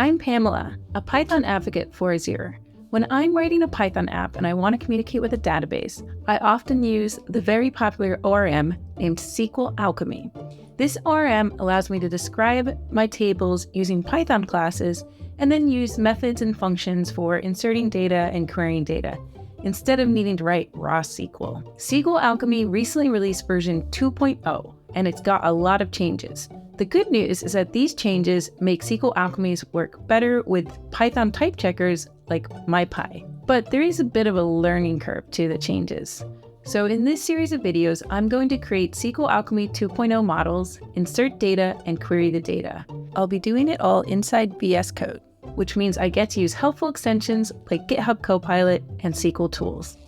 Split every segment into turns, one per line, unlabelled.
I'm Pamela, a Python advocate for Azure. When I'm writing a Python app and I want to communicate with a database, I often use the very popular ORM named SQL Alchemy. This ORM allows me to describe my tables using Python classes and then use methods and functions for inserting data and querying data, instead of needing to write raw SQL. SQL Alchemy recently released version 2.0, and it's got a lot of changes. The good news is that these changes make SQL Alchemy's work better with Python type checkers like MyPy. But there is a bit of a learning curve to the changes. So in this series of videos, I'm going to create SQL Alchemy 2.0 models, insert data, and query the data. I'll be doing it all inside VS Code, which means I get to use helpful extensions like GitHub Copilot and SQL tools.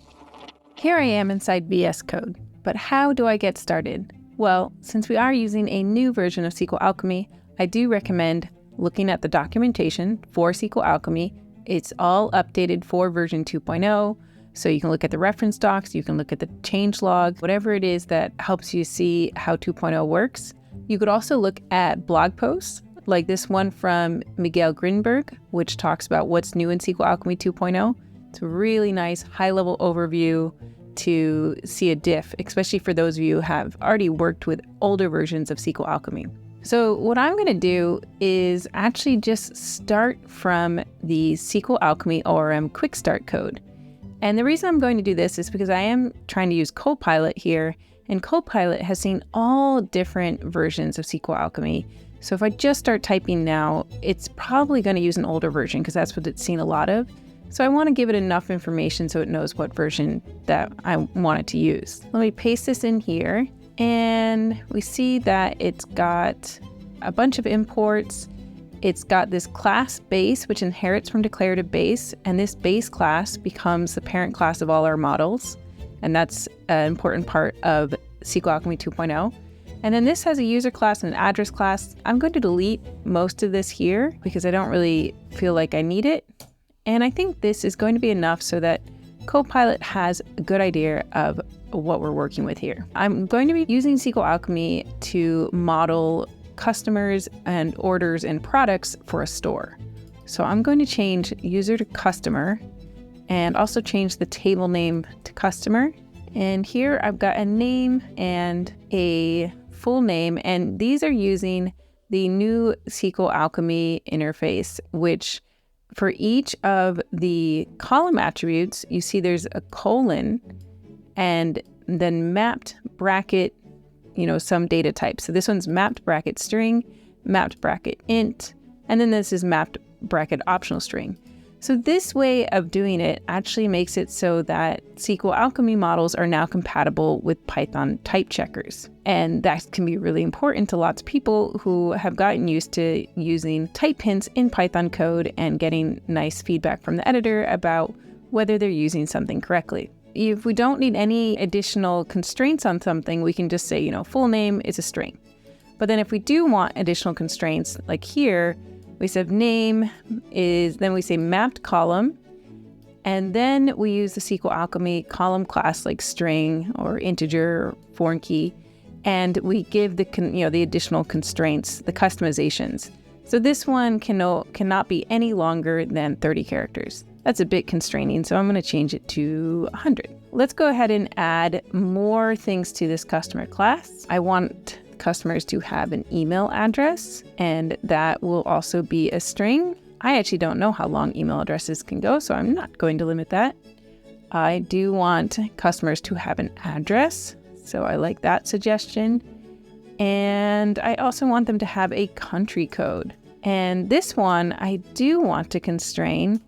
Here I am inside VS Code, but how do I get started? Well, since we are using a new version of SQL Alchemy, I do recommend looking at the documentation for SQL Alchemy. It's all updated for version 2.0, so you can look at the reference docs, you can look at the changelog, whatever it is that helps you see how 2.0 works. You could also look at blog posts, like this one from Miguel Grinberg, which talks about what's new in SQL Alchemy 2.0. It's a really nice high-level overview to see a diff, especially for those of you who have already worked with older versions of SQL Alchemy. So what I'm going to do is actually just start from the SQL Alchemy ORM quick start code. And the reason I'm going to do this is because I am trying to use Copilot here, and Copilot has seen all different versions of SQL Alchemy. So if I just start typing now, it's probably going to use an older version because that's what it's seen a lot of. So I want to give it enough information so it knows what version that I want it to use. Let me paste this in here, and we see that it's got a bunch of imports. It's got this class base, which inherits from DeclarativeBase, and this base class becomes the parent class of all our models. And that's an important part of SQL Alchemy 2.0. And then this has a user class and an address class. I'm going to delete most of this here because I don't really feel like I need it. And I think this is going to be enough so that Copilot has a good idea of what we're working with here. I'm going to be using SQL Alchemy to model customers and orders and products for a store. So I'm going to change user to customer and also change the table name to customer. And here I've got a name and a full name, and these are using the new SQL Alchemy interface, which for each of the column attributes, you see there's a colon and then mapped bracket, some data type. So this one's mapped bracket string, mapped bracket int, and then this is mapped bracket optional string. So this way of doing it actually makes it so that SQL Alchemy models are now compatible with Python type checkers. And that can be really important to lots of people who have gotten used to using type hints in Python code and getting nice feedback from the editor about whether they're using something correctly. If we don't need any additional constraints on something, we can just say, full name is a string. But then if we do want additional constraints, like here, we said name is, then we say mapped column, and then we use the SQL Alchemy column class like string or integer or foreign key, and we give the the additional constraints, the customizations. So this one cannot be any longer than 30 characters. That's a bit constraining, so I'm going to change it to 100. Let's go ahead and add more things to this customer class. I want customers to have an email address, and that will also be a string. I actually don't know how long email addresses can go, so I'm not going to limit that. I do want customers to have an address, so I like that suggestion. And I also want them to have a country code. And this one I do want to constrain.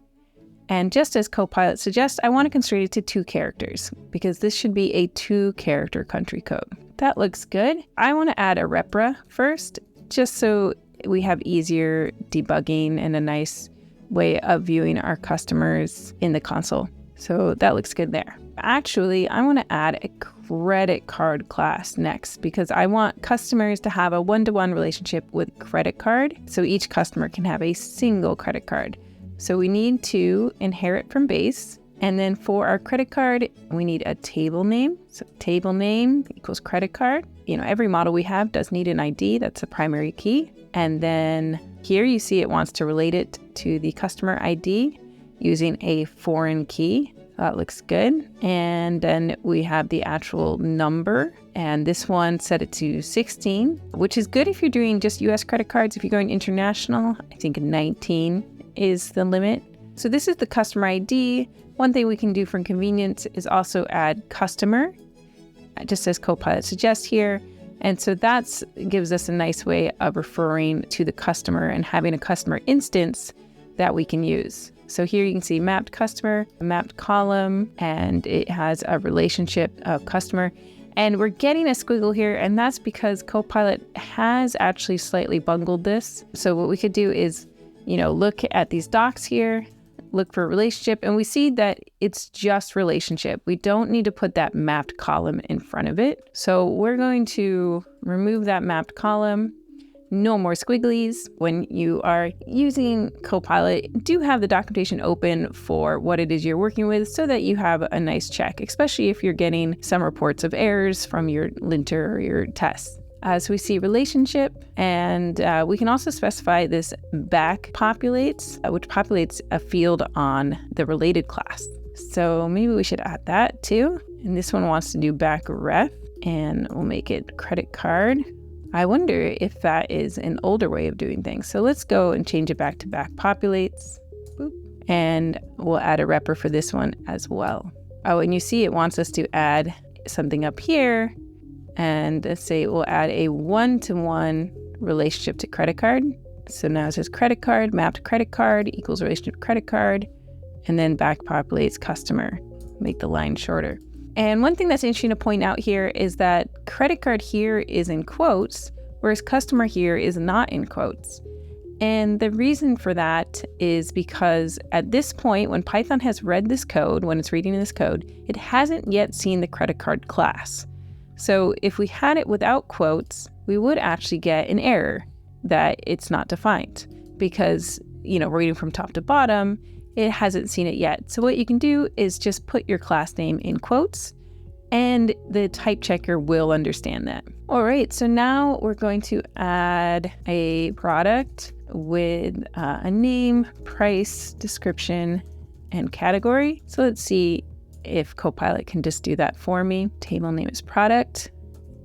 And just as Copilot suggests, I want to constrain it to 2 characters because this should be a 2-character country code. That looks good. I want to add a repra first, just so we have easier debugging and a nice way of viewing our customers in the console. So that looks good there. Actually, I want to add a credit card class next because I want customers to have a one-to-one relationship with credit card. So each customer can have a single credit card. So we need to inherit from base. And then for our credit card, we need a table name. So table name equals credit card. Every model we have does need an ID. That's a primary key. And then Here you see it wants to relate it to the customer ID using a foreign key. That looks good. And then we have the actual number. And this one set it to 16, which is good if you're doing just US credit cards. If you're going international, I think 19 is the limit. So this is the customer ID. One thing we can do for convenience is also add customer, just as Copilot suggests here. And so that gives us a nice way of referring to the customer and having a customer instance that we can use. So here you can see mapped customer, a mapped column, and it has a relationship of customer. And we're getting a squiggle here, and that's because Copilot has actually slightly bungled this. So what we could do is, look at these docs here, look for relationship, and we see that it's just relationship. We don't need to put that mapped column in front of it. So we're going to remove that mapped column. No more squigglies. When you are using Copilot, do have the documentation open for what it is you're working with so that you have a nice check, especially if you're getting some reports of errors from your linter or your tests. So we see relationship, and we can also specify this back populates, which populates a field on the related class. So maybe we should add that too. And this one wants to do back ref, and we'll make it credit card. I wonder if that is an older way of doing things. So let's go and change it back to back populates. Boop. And we'll add a repr for this one as well. Oh, and you see it wants us to add something up here. And let's say we'll add a one-to-one relationship to credit card. So now it says credit card, mapped credit card equals relationship credit card, and then back populates customer. Make the line shorter. And one thing that's interesting to point out here is that credit card here is in quotes, whereas customer here is not in quotes. And the reason for that is because at this point, when Python has read this code, when it's reading this code, it hasn't yet seen the credit card class. So if we had it without quotes, we would actually get an error that it's not defined because, reading from top to bottom, it hasn't seen it yet. So what you can do is just put your class name in quotes and the type checker will understand that. All right, so now we're going to add a product with a name, price, description, and category. So let's see if Copilot can just do that for me. Table name is product.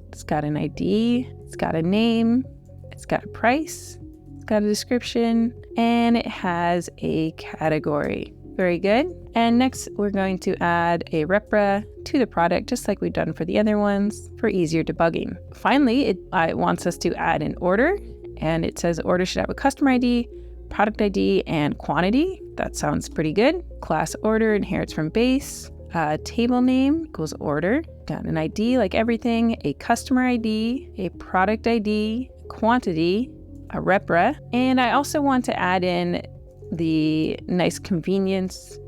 It's got an ID, it's got a name, it's got a price, it's got a description, and it has a category. Very good. And next, we're going to add a repr to the product, just like we've done for the other ones, for easier debugging. Finally, it wants us to add an order, and it says order should have a customer ID, product ID, and quantity. That sounds pretty good. Class order inherits from base. Table name equals order. Got an ID like everything, a customer ID, a product ID, quantity, a repr. And I also want to add in the nice convenience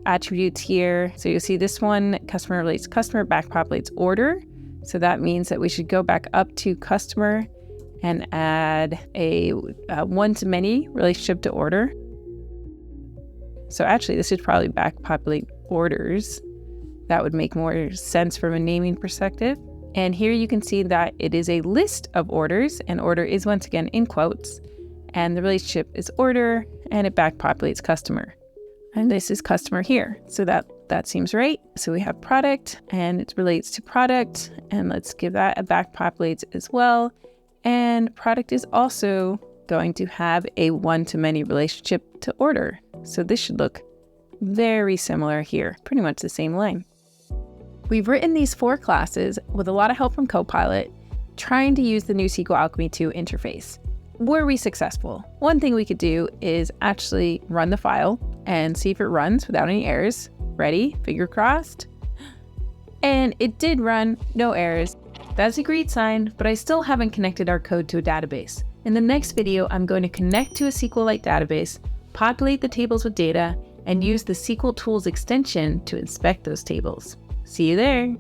attributes here. So you'll see this one, customer relates customer, back populates order. So that means that we should go back up to customer and add a one-to-many relationship to order. So actually, this should probably back populate orders. That would make more sense from a naming perspective. And here you can see that it is a list of orders, and order is once again in quotes, and the relationship is order, and it back populates customer. And this is customer here. So that seems right. So we have product, and it relates to product, and let's give that a back populates as well. And product is also going to have a one-to-many relationship to order. So this should look very similar here, pretty much the same line. We've written these 4 classes with a lot of help from Copilot, trying to use the new SQL Alchemy 2 interface. Were we successful? One thing we could do is actually run the file and see if it runs without any errors. Ready? Finger crossed. And it did run, no errors. That's a great sign, but I still haven't connected our code to a database. In the next video, I'm going to connect to a SQLite database, populate the tables with data, and use the SQL Tools extension to inspect those tables. See you there.